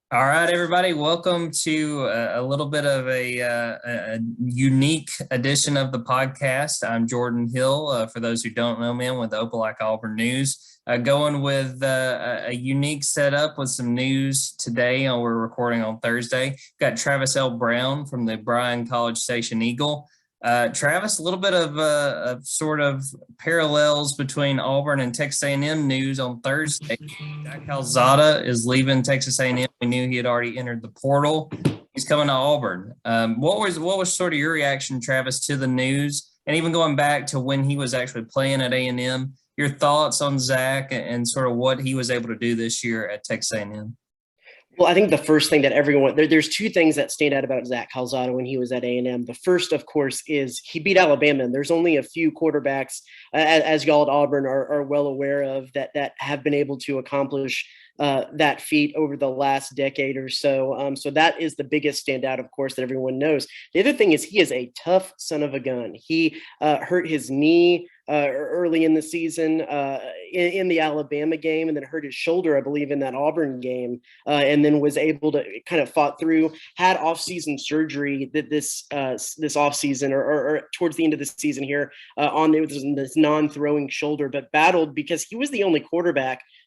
All right, everybody, welcome to a little bit of a unique edition of the podcast. I'm Jordan Hill. For those who don't know me, I'm with Opelika-Auburn News. Going with a unique setup with some news today. We're recording on Thursday. Got Travis L. Brown from the Bryan College Station Eagle. Travis, a little bit of sort of parallels between Auburn and Texas A&M news on Thursday. Calzada is leaving Texas A&M. We knew he had already entered the portal. He's coming to Auburn. What was sort of your reaction, Travis, to the news, and even going back to when he was actually playing at A&M? Your thoughts on Zach and sort of what he was able to do this year at Texas A&M? Well, I think the first thing that there's two things that stand out about Zach Calzada when he was at A&M. The first, of course, is he beat Alabama, and there's only a few quarterbacks, as y'all at Auburn are well aware of, that have been able to accomplish that feat over the last decade or so. So that is the biggest standout, of course, that everyone knows. The other thing is he is a tough son of a gun. He hurt his knee early in the season in the Alabama game, and then hurt his shoulder, I believe, in that Auburn game, and then was able to kind of fought through, had off-season surgery that this off-season or towards the end of the season here on this non-throwing shoulder, but battled because he was the only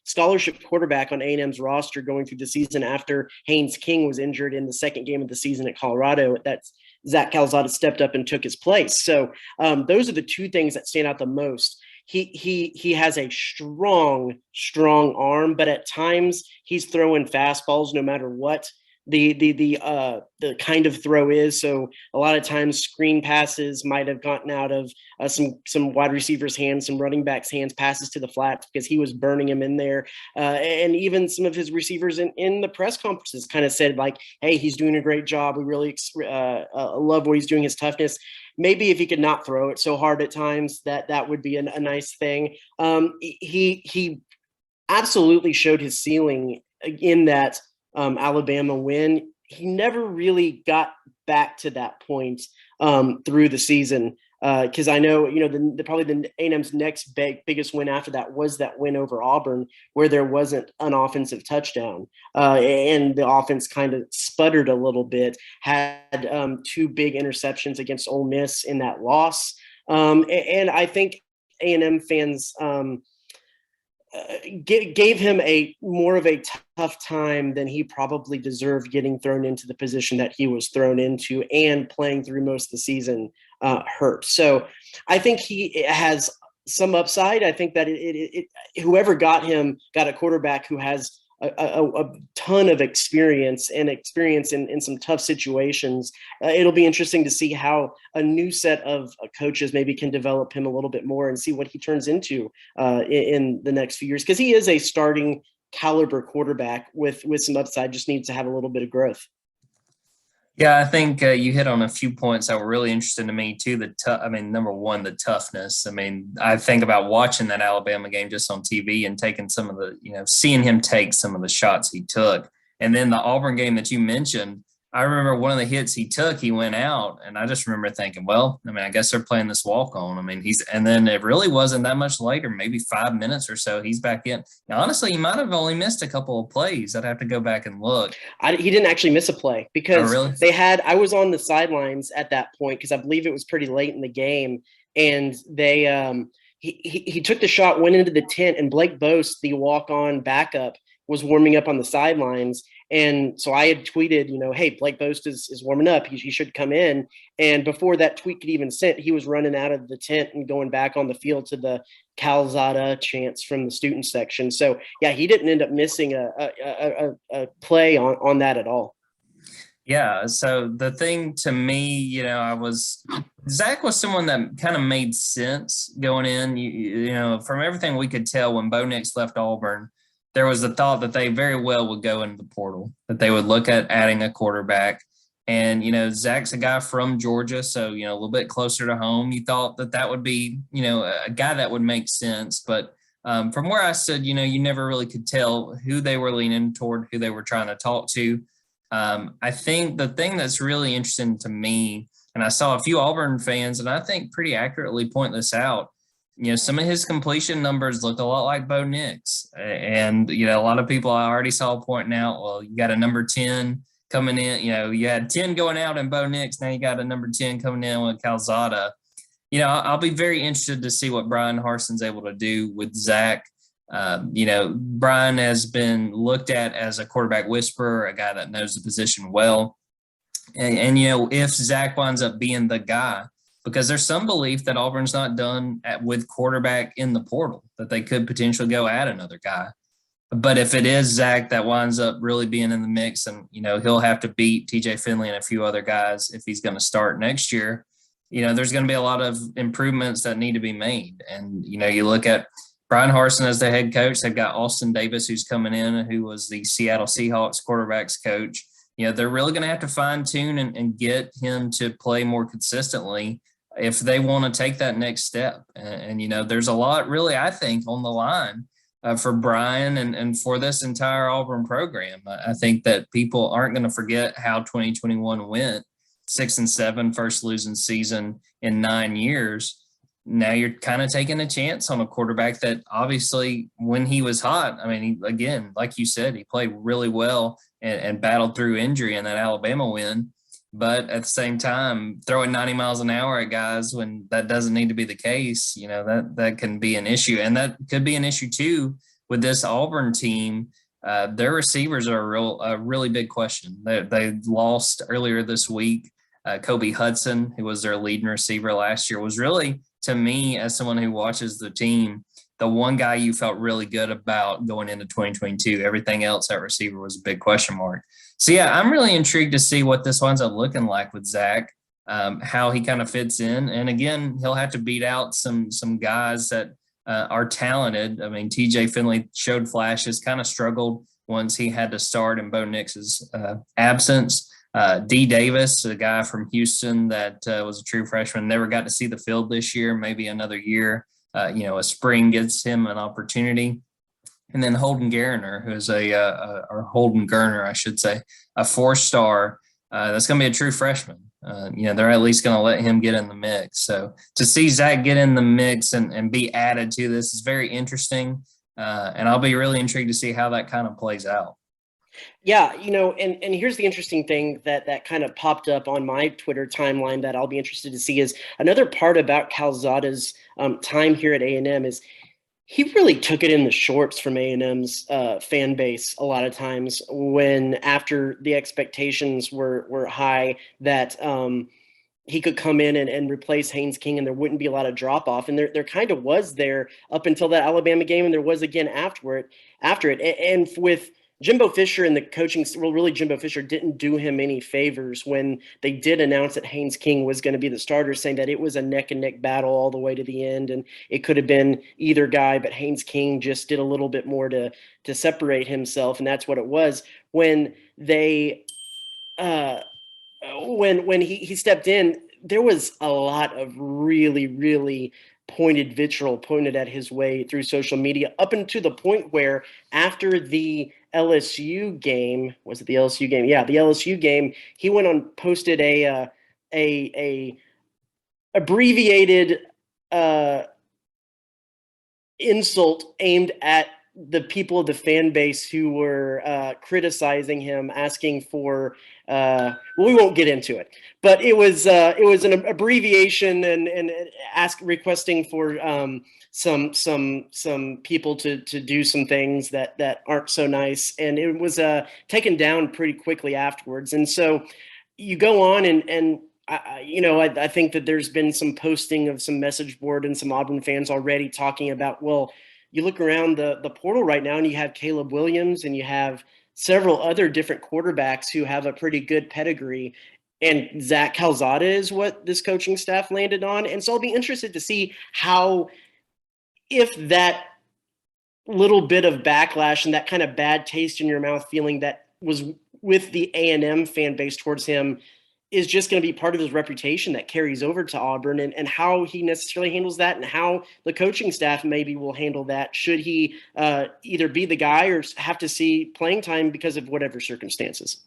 scholarship quarterback on A&M's roster going through the season after Haynes King was injured in the second game of the season at Colorado. That's Zach Calzada stepped up and took his place. So those are the two things that stand out the most. He has a strong arm, but at times he's throwing fastballs no matter what the kind of throw is. So a lot of times screen passes might have gotten out of some wide receivers' hands, some running backs' hands, passes to the flats because he was burning him in there. And even some of his receivers in the press conferences kind of said like, "Hey, he's doing a great job. We really love what he's doing. His toughness." Maybe if he could not throw it so hard at times, that would be a nice thing. He absolutely showed his ceiling in that Alabama win. He never really got back to that point through the season because I know probably the A&M's next biggest win after that was that win over Auburn, where there wasn't an offensive touchdown and the offense kind of sputtered a little bit. Had two big interceptions against Ole Miss in that loss, and I think A&M fans. Gave him a more of a tough time than he probably deserved, getting thrown into the position that he was thrown into and playing through most of the season hurt. So I think he has some upside. I think that whoever got him got a quarterback who has a ton of experience in some tough situations. It'll be interesting to see how a new set of coaches maybe can develop him a little bit more and see what he turns into in the next few years, because he is a starting caliber quarterback with some upside, just needs to have a little bit of growth. Yeah, I think you hit on a few points that were really interesting to me too. Number one, the toughness. I mean, I think about watching that Alabama game just on TV and taking some of seeing him take some of the shots he took, and then the Auburn game that you mentioned. I remember one of the hits he took, he went out, and I just remember thinking, well, I mean, I guess they're playing this walk on. I mean, and then it really wasn't that much later, maybe 5 minutes or so, he's back in. Now, honestly, he might have only missed a couple of plays. I'd have to go back and look. He didn't actually miss a play because really? I was on the sidelines at that point because I believe it was pretty late in the game, and he took the shot, went into the tent, and Blake Boast, the walk-on backup, was warming up on the sidelines. And so I had tweeted, hey, Blake Boast is warming up. He should come in. And before that tweet could even sent, he was running out of the tent and going back on the field to the Calzada chants from the student section. So, yeah, he didn't end up missing a play on that at all. Yeah. So the thing to me, Zach was someone that kind of made sense going in. From everything we could tell when Bo Nix left Auburn, there was the thought that they very well would go into the portal, that they would look at adding a quarterback. And, Zach's a guy from Georgia, so, a little bit closer to home. You thought that would be, a guy that would make sense. But from where I stood, you never really could tell who they were leaning toward, who they were trying to talk to. I think the thing that's really interesting to me, and I saw a few Auburn fans, and I think pretty accurately point this out, some of his completion numbers look a lot like Bo Nix. And, a lot of people I already saw pointing out, well, you got a number 10 coming in. You had 10 going out in Bo Nix. Now you got a number 10 coming in with Calzada. I'll be very interested to see what Brian Harson's able to do with Zach. Brian has been looked at as a quarterback whisperer, a guy that knows the position well. And if Zach winds up being the guy, because there's some belief that Auburn's not done with quarterback in the portal, that they could potentially go add another guy. But if it is Zach that winds up really being in the mix, and, he'll have to beat TJ Finley and a few other guys if he's going to start next year, there's going to be a lot of improvements that need to be made. And, you look at Brian Harsin as the head coach. They've got Austin Davis, who's coming in, who was the Seattle Seahawks quarterbacks coach. They're really going to have to fine tune and get him to play more consistently if they want to take that next step. And there's a lot really, I think, on the line for Brian and for this entire Auburn program. I think that people aren't going to forget how 2021 went, 6-7, first losing season in 9 years. Now you're kind of taking a chance on a quarterback that obviously when he was hot, again, like you said, he played really well and battled through injury in that Alabama win. But at the same time, throwing 90 miles an hour at guys when that doesn't need to be the case, that can be an issue. And that could be an issue too with this Auburn team. Their receivers are a really big question. They lost earlier this week. Kobe Hudson, who was their leading receiver last year, was really, to me, as someone who watches the team, the one guy you felt really good about going into 2022. Everything else at receiver was a big question mark. So, yeah, I'm really intrigued to see what this winds up looking like with Zach, how he kind of fits in. And, again, he'll have to beat out some guys that are talented. TJ Finley showed flashes, kind of struggled once he had to start in Bo Nix's absence. D. Davis, a guy from Houston that was a true freshman, never got to see the field this year, maybe another year. A spring gets him an opportunity. And then Holden Garner, who's or Holden Gerner, I should say, a 4-star. That's going to be a true freshman. They're at least going to let him get in the mix. So to see Zach get in the mix and be added to this is very interesting. And I'll be really intrigued to see how that kind of plays out. Yeah, and here's the interesting thing that kind of popped up on my Twitter timeline that I'll be interested to see is another part about Calzada's time here at A&M is he really took it in the shorts from A&M's fan base a lot of times when after the expectations were high that he could come in and replace Haynes King and there wouldn't be a lot of drop off. And there kind of was there up until that Alabama game, and there was again after it. And with Jimbo Fisher and the coaching, well, really Jimbo Fisher didn't do him any favors when they did announce that Haynes King was going to be the starter, saying that it was a neck and neck battle all the way to the end. And it could have been either guy, but Haynes King just did a little bit more to separate himself. And that's what it was when they, when he stepped in, there was a lot of really, really pointed vitriol pointed at his way through social media up until the point where after the LSU game, was it the LSU game? Yeah, the LSU game, he went on, posted a abbreviated insult aimed at the people of the fan base who were criticizing him, asking for well, we won't get into it, but it was an abbreviation and requesting for some people to do some things that aren't so nice, and it was taken down pretty quickly afterwards. And so you go on and I think that there's been some posting of some message board and some Auburn fans already talking about, well, you look around the portal right now and you have Caleb Williams and you have several other different quarterbacks who have a pretty good pedigree. And Zach Calzada is what this coaching staff landed on. And so I'll be interested to see how, if that little bit of backlash and that kind of bad taste in your mouth feeling that was with the A&M fan base towards him is just going to be part of his reputation that carries over to Auburn, and how he necessarily handles that and how the coaching staff maybe will handle that should he either be the guy or have to see playing time because of whatever circumstances.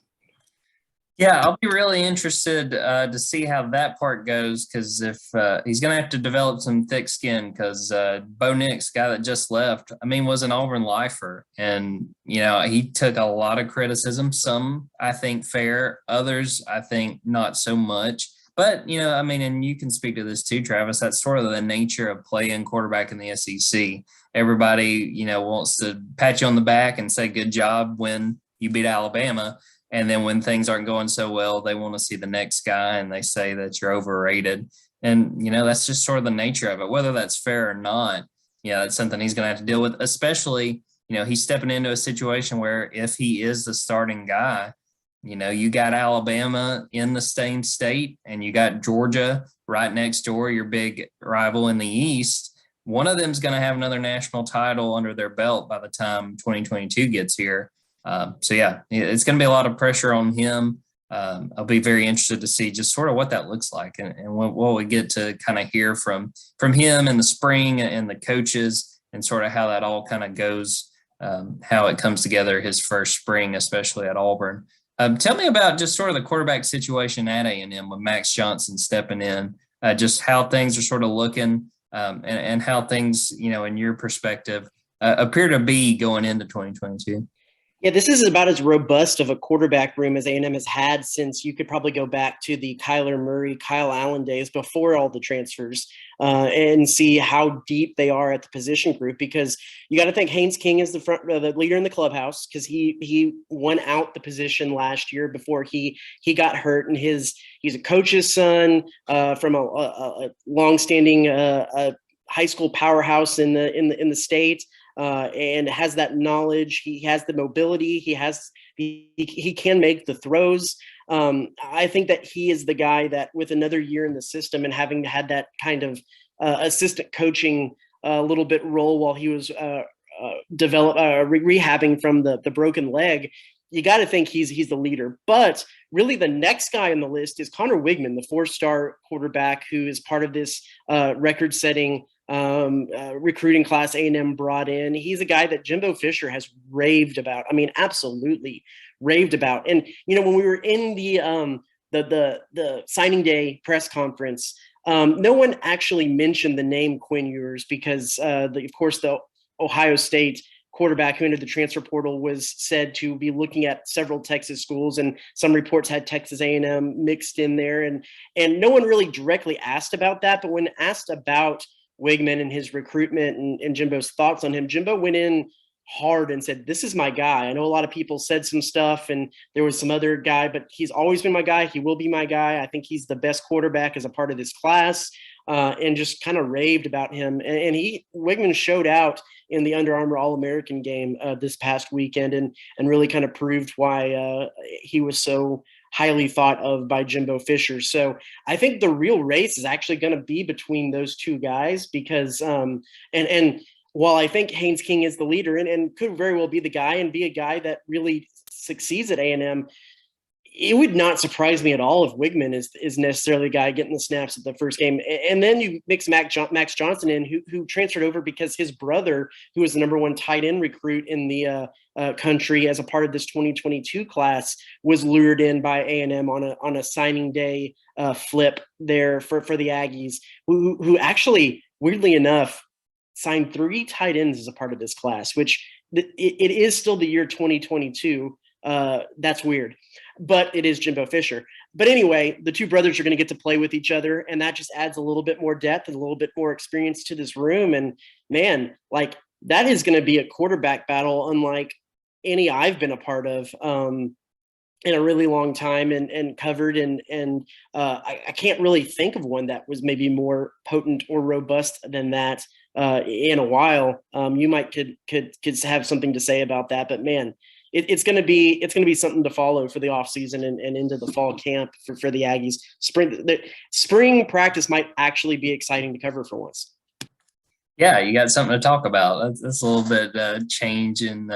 Yeah, I'll be really interested to see how that part goes because if he's going to have to develop some thick skin because Bo Nix, guy that just left, I mean, was an Auburn lifer. And, he took a lot of criticism, some I think fair, others I think not so much. But, I mean, and you can speak to this too, Travis, that's sort of the nature of playing quarterback in the SEC. Everybody, wants to pat you on the back and say good job when you beat Alabama. And then when things aren't going so well, they want to see the next guy and they say that you're overrated. And, that's just sort of the nature of it, whether that's fair or not. Yeah, that's something he's going to have to deal with, especially, he's stepping into a situation where if he is the starting guy, you got Alabama in the same state and you got Georgia right next door, your big rival in the East. One of them's going to have another national title under their belt by the time 2022 gets here. So yeah, it's going to be a lot of pressure on him. I'll be very interested to see just sort of what that looks like and what we get to kind of hear from him in the spring and the coaches and sort of how that all kind of goes, how it comes together his first spring, especially at Auburn. Tell me about just sort of the quarterback situation at A&M with Max Johnson stepping in, just how things are sort of looking and how things, in your perspective, appear to be going into 2022. Yeah, this is about as robust of a quarterback room as A&M has had since you could probably go back to the Kyler Murray, Kyle Allen days before all the transfers and see how deep they are at the position group. Because you got to think Haynes King is the leader in the clubhouse because he won out the position last year before he got hurt, and he's a coach's son from a longstanding high school powerhouse in the state. And has that knowledge. He has the mobility. He can make the throws. I think that he is the guy that, with another year in the system and having had that kind of assistant coaching a little bit role while he was rehabbing from the broken leg, you got to think he's the leader. But really, the next guy on the list is Connor Wigman, the 4-star quarterback who is part of this record-setting recruiting class A&M brought in. He's a guy that Jimbo Fisher has raved about. I mean, absolutely raved about. And when we were in the signing day press conference, no one actually mentioned the name Quinn Ewers because, of course, the Ohio State quarterback who entered the transfer portal was said to be looking at several Texas schools, and some reports had Texas A&M mixed in there, and no one really directly asked about that. But when asked about Wigman and his recruitment and Jimbo's thoughts on him, Jimbo went in hard and said, "This is my guy." I know a lot of people said some stuff and there was some other guy, but he's always been my guy. He will be my guy. I think he's the best quarterback as a part of this class, and just kind of raved about him. And Wigman showed out in the Under Armour All-American game this past weekend and really kind of proved why he was so highly thought of by Jimbo Fisher. So I think the real race is actually going to be between those two guys because, and while I think Haynes King is the leader and could very well be the guy and be a guy that really succeeds at A&M, it would not surprise me at all if Wigman is necessarily a guy getting the snaps at the first game. And then you mix Max Johnson in, who transferred over because his brother, who was the #1 tight end recruit in the country as a part of this 2022 class, was lured in by A&M on a signing day flip there for the Aggies, who actually, weirdly enough, signed 3 tight ends as a part of this class, which it is still the year 2022. That's weird, but it is Jimbo Fisher. But anyway, the two brothers are going to get to play with each other, and that just adds a little bit more depth and a little bit more experience to this room. And man, like, that is going to be a quarterback battle unlike any I've been a part of in a really long time and covered. And I can't really think of one that was maybe more potent or robust than that in a while. You might could have something to say about that, but man, it's going to be something to follow for the offseason and into the fall camp for the Aggies. Spring practice might actually be exciting to cover for once. Yeah, you got something to talk about. That's a little bit change in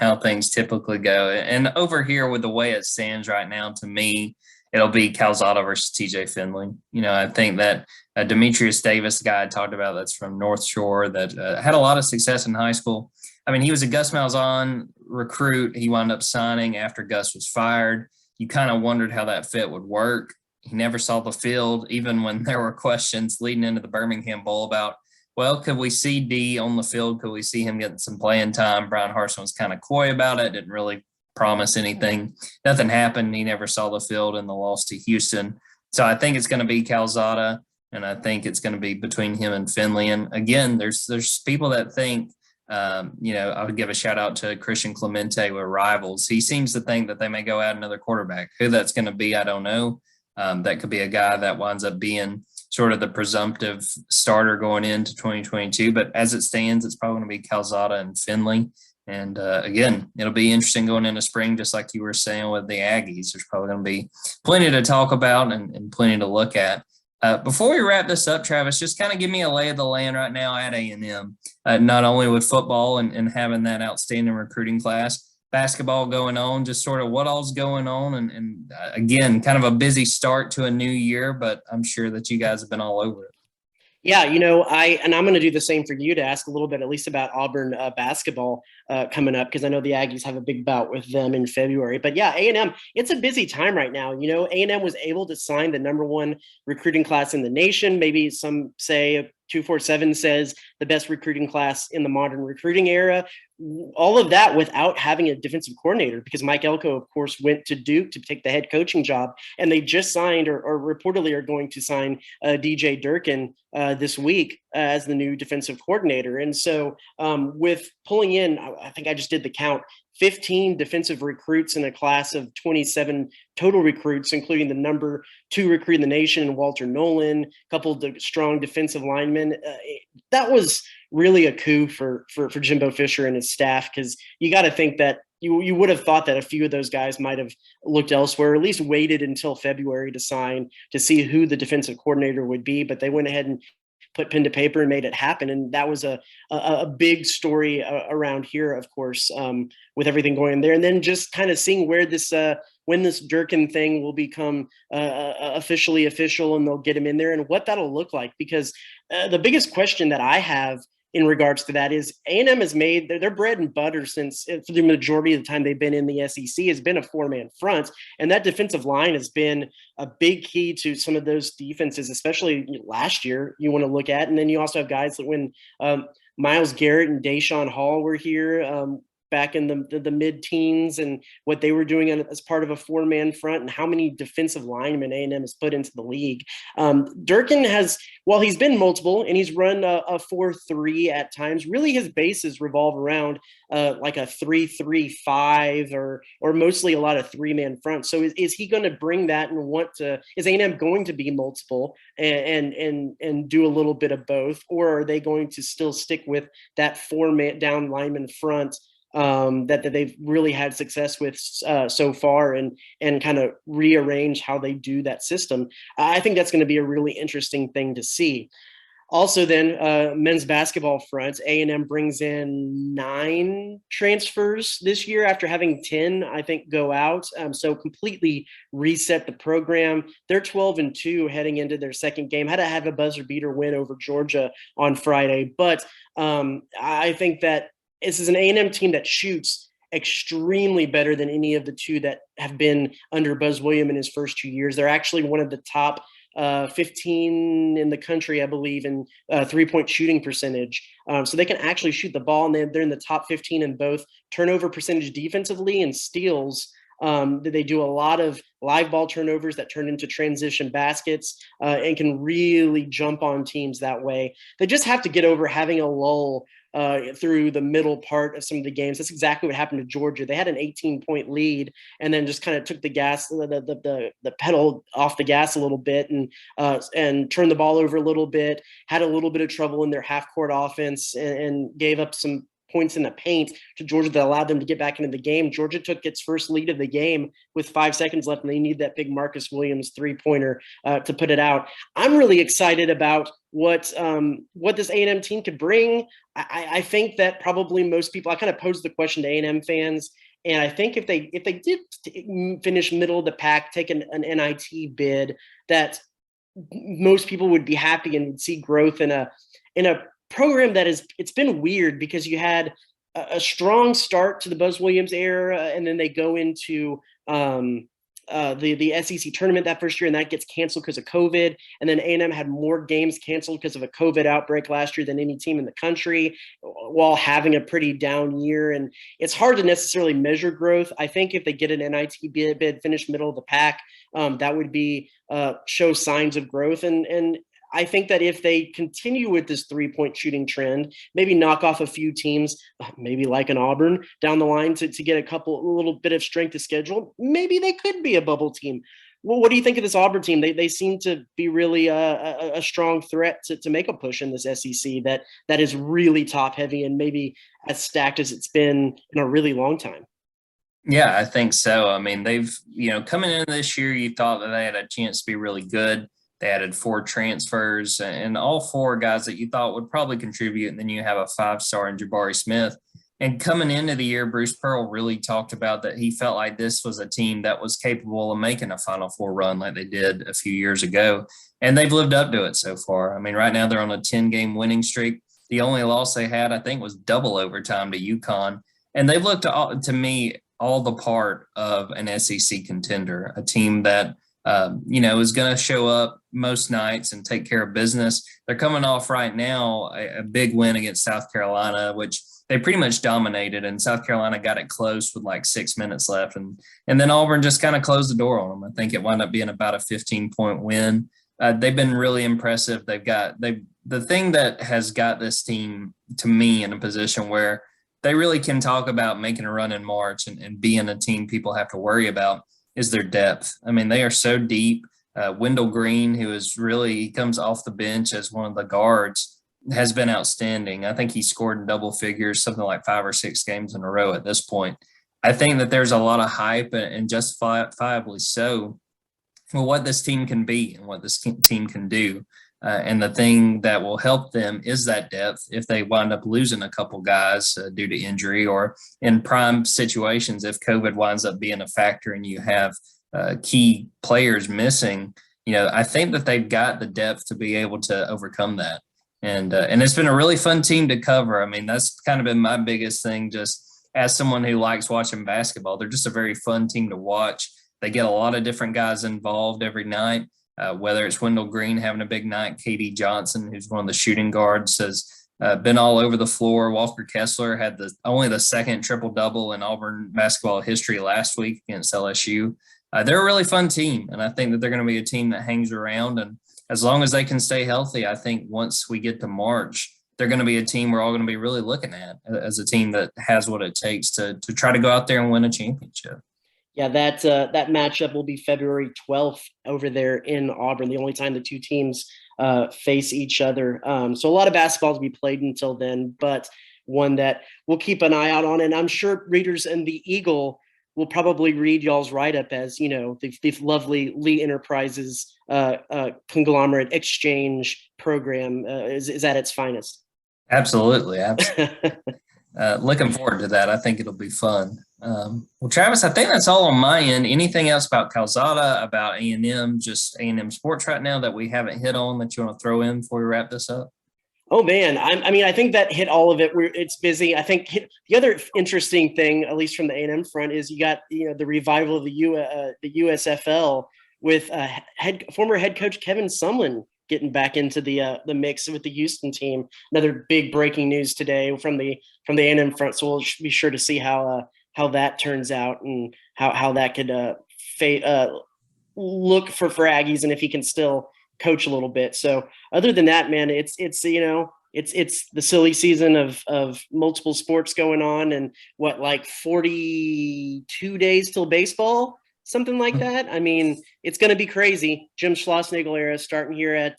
how things typically go. And over here, with the way it stands right now, to me, it'll be Calzada versus TJ Finley. I think that Demetrius Davis, the guy I talked about, that's from North Shore, that had a lot of success in high school. I mean, he was a Gus Malzahn recruit. He wound up signing after Gus was fired. you kind of wondered how that fit would work. He never saw the field, even when there were questions leading into the Birmingham Bowl about, well, could we see D on the field? Could we see him getting some playing time? Brian Harsin was kind of coy about it, didn't really promise anything. Nothing happened. He never saw the field in the loss to Houston. So I think it's going to be Calzada, and I think it's going to be between him and Finley. And again, there's people that think, I would give a shout out to Christian Clemente with Rivals. He seems to think that they may go add another quarterback. Who that's going to be, I don't know. That could be a guy that winds up being sort of the presumptive starter going into 2022. But as it stands, it's probably going to be Calzada and Finley. And again, it'll be interesting going into spring, just like you were saying with the Aggies. There's probably going to be plenty to talk about and plenty to look at. Before we wrap this up, Travis, just kind of give me a lay of the land right now at A&M, not only with football and having that outstanding recruiting class, basketball going on, just sort of what all's going on. And again, kind of a busy start to a new year, but I'm sure that you guys have been all over it. Yeah, I'm going to do the same for you to ask a little bit, at least about Auburn basketball coming up, because I know the Aggies have a big bout with them in February. But yeah, A&M, it's a busy time right now. A&M was able to sign the #1 recruiting class in the nation. Maybe some say 247 says the best recruiting class in the modern recruiting era. All of that without having a defensive coordinator, because Mike Elko, of course, went to Duke to take the head coaching job. And they just signed or reportedly are going to sign DJ Durkin this week as the new defensive coordinator. And so with pulling in, I think I just did the count, 15 defensive recruits in a class of 27 total recruits, including the #2 recruit in the nation, Walter Nolan, a couple of strong defensive linemen. That was really a coup for Jimbo Fisher and his staff, because you got to think that you would have thought that a few of those guys might have looked elsewhere, or at least waited until February to sign to see who the defensive coordinator would be. But they went ahead and put pen to paper and made it happen. And that was a big story around here, of course, with everything going there. And then just kind of seeing where this when this Durkin thing will become officially official and they'll get him in there and what that'll look like. Because the biggest question that I have in regards to that is A&M has made their bread and butter since for the majority of the time they've been in the SEC has been a 4-man front. And that defensive line has been a big key to some of those defenses, especially last year you want to look at. And then you also have guys that when Myles Garrett and Deshaun Hall were here back in the mid-teens, and what they were doing as part of a 4-man front, and how many defensive linemen A&M has put into the league. Durkin has, while he's been multiple and he's run a 4-3 at times, really his bases revolve around like a 3-3-5 or mostly a lot of 3-man fronts. So is he going to bring that and is A&M going to be multiple and do a little bit of both, or are they going to still stick with that 4-man down lineman front that they've really had success with so far, and kind of rearrange how they do that system? I think that's going to be a really interesting thing to see. Also then, men's basketball front, A&M brings in 9 transfers this year after having 10, I think, go out. So completely reset the program. They're 12-2 heading into their second game. Had to have a buzzer beater win over Georgia on Friday. But I think that this is an A&M team that shoots extremely better than any of the 2 that have been under Buzz Williams in his first 2 years. They're actually one of the top 15 in the country, I believe, in 3-point shooting percentage. So they can actually shoot the ball, and they're in the top 15 in both turnover percentage defensively and steals. They do a lot of live ball turnovers that turn into transition baskets and can really jump on teams that way. They just have to get over having a lull through the middle part of some of the games. That's exactly what happened to Georgia. They had an 18-point lead and then just kind of took the gas, the pedal off the gas a little bit, and turned the ball over a little bit, had a little bit of trouble in their half-court offense, and gave up some points in the paint to Georgia that allowed them to get back into the game. Georgia took its first lead of the game with 5 seconds left, and they need that big Marcus Williams 3-pointer to put it out. I'm really excited about what this A&M team could bring. I think that probably most people, I kind of posed the question to A&M fans, and I think if they did finish middle of the pack, take an NIT bid, that most people would be happy and would see growth in a program that it's been weird, because you had a strong start to the Buzz Williams era, and then they go into the SEC tournament that first year, and that gets canceled because of COVID. And then A&M had more games canceled because of a COVID outbreak last year than any team in the country, while having a pretty down year. And it's hard to necessarily measure growth. I think if they get an NIT bid, finish middle of the pack, that would be show signs of growth. And I think that if they continue with this 3-point shooting trend, maybe knock off a few teams, maybe like an Auburn down the line to get a little bit of strength of schedule, maybe they could be a bubble team. Well, what do you think of this Auburn team? They seem to be really a strong threat to make a push in this SEC that is really top heavy and maybe as stacked as it's been in a really long time. Yeah, I think so. I mean, they've, coming into this year, you thought that they had a chance to be really good. They added 4 transfers and all 4 guys that you thought would probably contribute. And then you have a 5-star in Jabari Smith. And coming into the year, Bruce Pearl really talked about that he felt like this was a team that was capable of making a Final Four run like they did a few years ago. And they've lived up to it so far. I mean, right now they're on a 10-game winning streak. The only loss they had, I think, was double overtime to UConn. And they've looked to me all the part of an SEC contender, a team that is going to show up most nights and take care of business. They're coming off right now a big win against South Carolina, which they pretty much dominated, and South Carolina got it close with like 6 minutes left. And then Auburn just kind of closed the door on them. I think it wound up being about a 15-point win. They've been really impressive. The thing that has got this team, to me, in a position where they really can talk about making a run in March and being a team people have to worry about, is their depth. I mean, they are so deep. Wendell Green, he comes off the bench as one of the guards, has been outstanding. I think he scored in double figures, something like 5 or 6 games in a row at this point. I think that there's a lot of hype, and justifiably so, for what this team can be and what this team can do. And the thing that will help them is that depth. If they wind up losing a couple guys due to injury, or in prime situations, if COVID winds up being a factor and you have key players missing, I think that they've got the depth to be able to overcome that. And it's been a really fun team to cover. I mean, that's kind of been my biggest thing, just as someone who likes watching basketball. They're just a very fun team to watch. They get a lot of different guys involved every night. Whether it's Wendell Green having a big night, KD Johnson, who's one of the shooting guards, has been all over the floor. Walker Kessler had only the second triple-double in Auburn basketball history last week against LSU. They're a really fun team, and I think that they're going to be a team that hangs around. And as long as they can stay healthy, I think once we get to March, they're going to be a team we're all going to be really looking at as a team that has what it takes to try to go out there and win a championship. Yeah, that matchup will be February 12th over there in Auburn, the only time the two teams face each other. So a lot of basketball to be played until then, but one that we'll keep an eye out on. And I'm sure readers in the Eagle will probably read y'all's write-up as, the lovely Lee Enterprises conglomerate exchange program is at its finest. Absolutely. Looking forward to that. I think it'll be fun. Well, Travis, I think that's all on my end. Anything else about Calzada, about A&M, just A&M sports right now that we haven't hit on that you want to throw in before we wrap this up? Oh man, I think that hit all of it. It's busy. I think the other interesting thing, at least from the A&M front, is you got the revival of the USFL with former head coach Kevin Sumlin getting back into the mix with the Houston team. Another big breaking news today from the A&M front. So we'll be sure to see how that turns out and how that could look for Aggies, and if he can still coach a little bit. So other than that, man, it's the silly season of multiple sports going on, and like 42 days till baseball, something like that. I mean, it's going to be crazy. Jim Schlossnagle era starting here at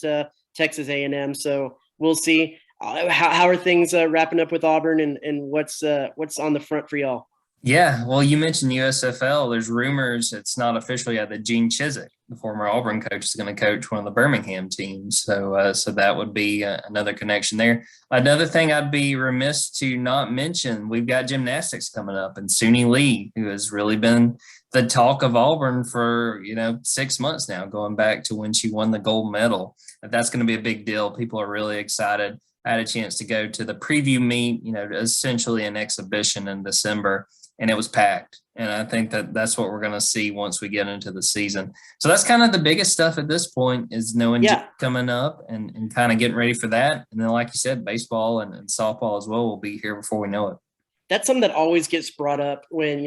Texas A&M. So we'll see how are things wrapping up with Auburn, and what's on the front for y'all. Yeah, well, you mentioned USFL. There's rumors, it's not official yet, that Gene Chizik, the former Auburn coach, is going to coach one of the Birmingham teams. So that would be another connection there. Another thing I'd be remiss to not mention, we've got gymnastics coming up, and Suni Lee, who has really been the talk of Auburn for 6 months now, going back to when she won the gold medal. That's going to be a big deal. People are really excited. I had a chance to go to the preview meet, essentially an exhibition in December. and it was packed. And I think that that's what we're going to see once we get into the season. So that's kind of the biggest stuff at this point, is knowing coming up and kind of getting ready for that. And then, like you said, baseball and softball as well will be here before we know it. That's something that always gets brought up when,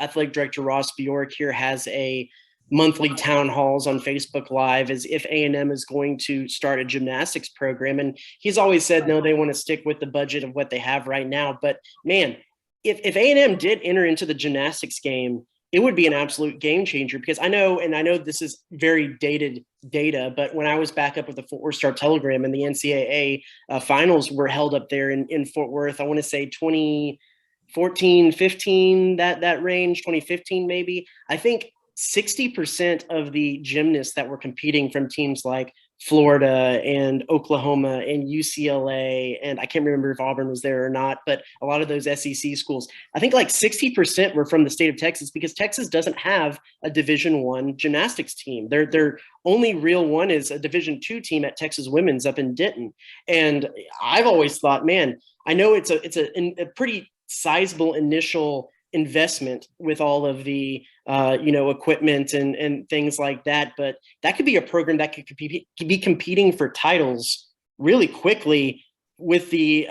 athletic director Ross Bjork here has a monthly town halls on Facebook Live, as if A&M is going to start a gymnastics program. And he's always said, no, they want to stick with the budget of what they have right now. But man, if A&M did enter into the gymnastics game, it would be an absolute game changer, because I know this is very dated data, but when I was back up with the Fort Worth Star Telegram and the NCAA finals were held up there in Fort Worth, I want to say 2014, 15, that range, 2015 maybe. I think 60% of the gymnasts that were competing from teams like Florida and Oklahoma and UCLA, and I can't remember if Auburn was there or not, but a lot of those SEC schools, I think like 60% were from the state of Texas, because Texas doesn't have a Division I gymnastics team. Their only real one is a Division II team at Texas Women's up in Denton. And I've always thought, man, I know it's a pretty sizable initial investment with all of the equipment and things like that, but that could be a program that could be competing for titles really quickly with the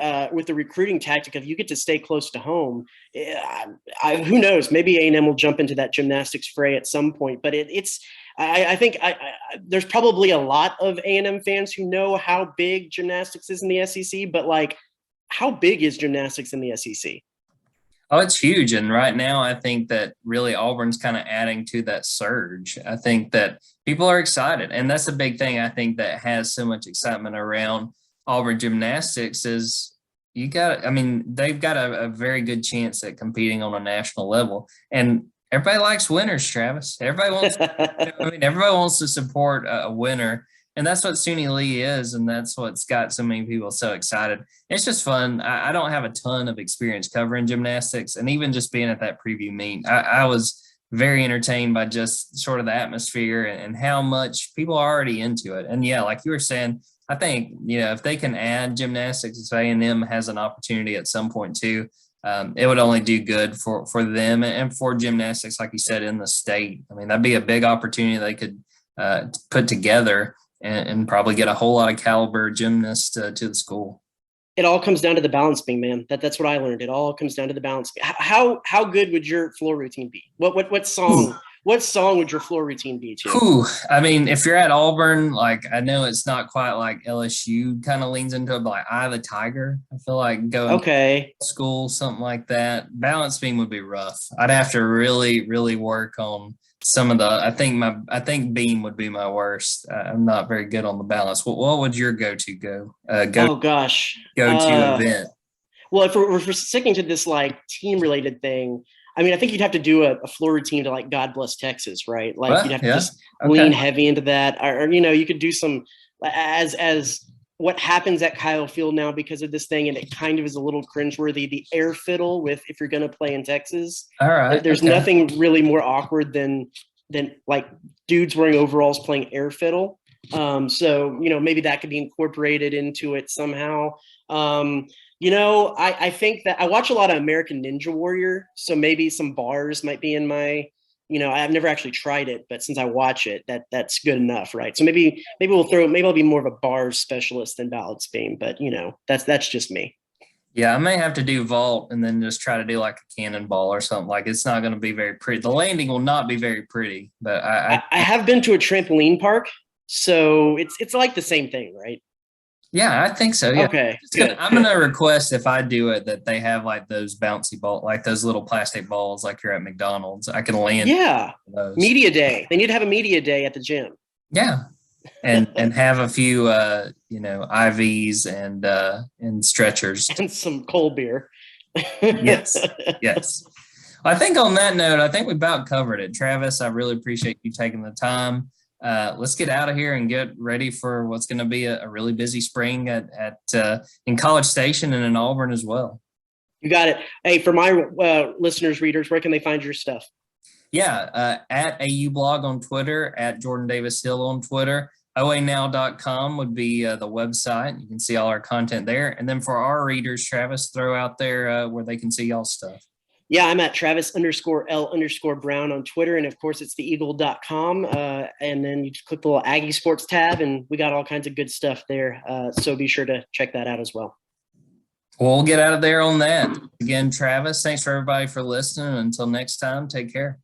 recruiting tactic of you get to stay close to home. Who knows, maybe A&M will jump into that gymnastics fray at some point, but I think there's probably a lot of A&M fans who know how big gymnastics is in the SEC, but like, how big is gymnastics in the SEC? Oh, it's huge. And right now, I think that really Auburn's kind of adding to that surge. I think that people are excited. And that's a big thing, I think, that has so much excitement around Auburn gymnastics is they've got a very good chance at competing on a national level. And everybody likes winners, Travis. Everybody wants to support a winner. And that's what SUNY Lee is, and that's what's got so many people so excited. It's just fun. I don't have a ton of experience covering gymnastics, and even just being at that preview meet, I was very entertained by just sort of the atmosphere and how much people are already into it. And yeah, like you were saying, I think, if they can add gymnastics, if A&M has an opportunity at some point too, it would only do good for them and for gymnastics, like you said, in the state. I mean, that'd be a big opportunity they could put together and probably get a whole lot of caliber gymnasts to the school. It all comes down to the balance beam, man. That's what I learned. It all comes down to the balance beam. How good would your floor routine be? What song? Ooh. What song would your floor routine be, Jim? Ooh, I mean, if you're at Auburn, like, I know it's not quite like LSU kind of leans into it, but like Eye of the Tiger, I feel like going to school, something like that. Balance beam would be rough. I'd have to really, really work on some of the. I think beam would be my worst. I'm not very good on the balance. What would your go-to event? Well, if we're sticking to this like team related thing, I mean, I think you'd have to do a floor routine to like God Bless Texas, right? Like you'd have to just lean heavy into that, or you could do some as what happens at Kyle Field now because of this thing, and it kind of is a little cringeworthy. The air fiddle with if you're going to play in Texas, all right. There's nothing really more awkward than like dudes wearing overalls playing air fiddle. So maybe that could be incorporated into it somehow. I think that I watch a lot of American Ninja Warrior, so maybe some bars might be in my, I've never actually tried it, but since I watch it, that's good enough, right? So maybe I'll be more of a bars specialist than balance beam, but that's just me. Yeah, I may have to do vault and then just try to do like a cannonball or something. Like it's not going to be very pretty. The landing will not be very pretty, but I have been to a trampoline park, so it's like the same thing, right? Yeah, I think so. Yeah. Okay. I'm going to request if I do it that they have like those bouncy ball, like those little plastic balls, like you're at McDonald's. I can land. Yeah. Media day. They need to have a media day at the gym. Yeah. And have a few, IVs and stretchers and some cold beer. Yes. Well, I think on that note, I think we about covered it. Travis, I really appreciate you taking the time. Let's get out of here and get ready for what's going to be a really busy spring in College Station and in Auburn as well. You got it. Hey, for my listeners, readers, where can they find your stuff? Yeah, at AU Blog on Twitter, at Jordan Davis Hill on Twitter. OANow.com would be the website. You can see all our content there. And then for our readers, Travis, throw out there where they can see y'all's stuff. Yeah, I'm at Travis_L_Brown on Twitter. And of course, it's theeagle.com. And then you just click the little Aggie Sports tab, and we got all kinds of good stuff there. So be sure to check that out as well. Well, we'll get out of there on that. Again, Travis, thanks for everybody for listening. Until next time, take care.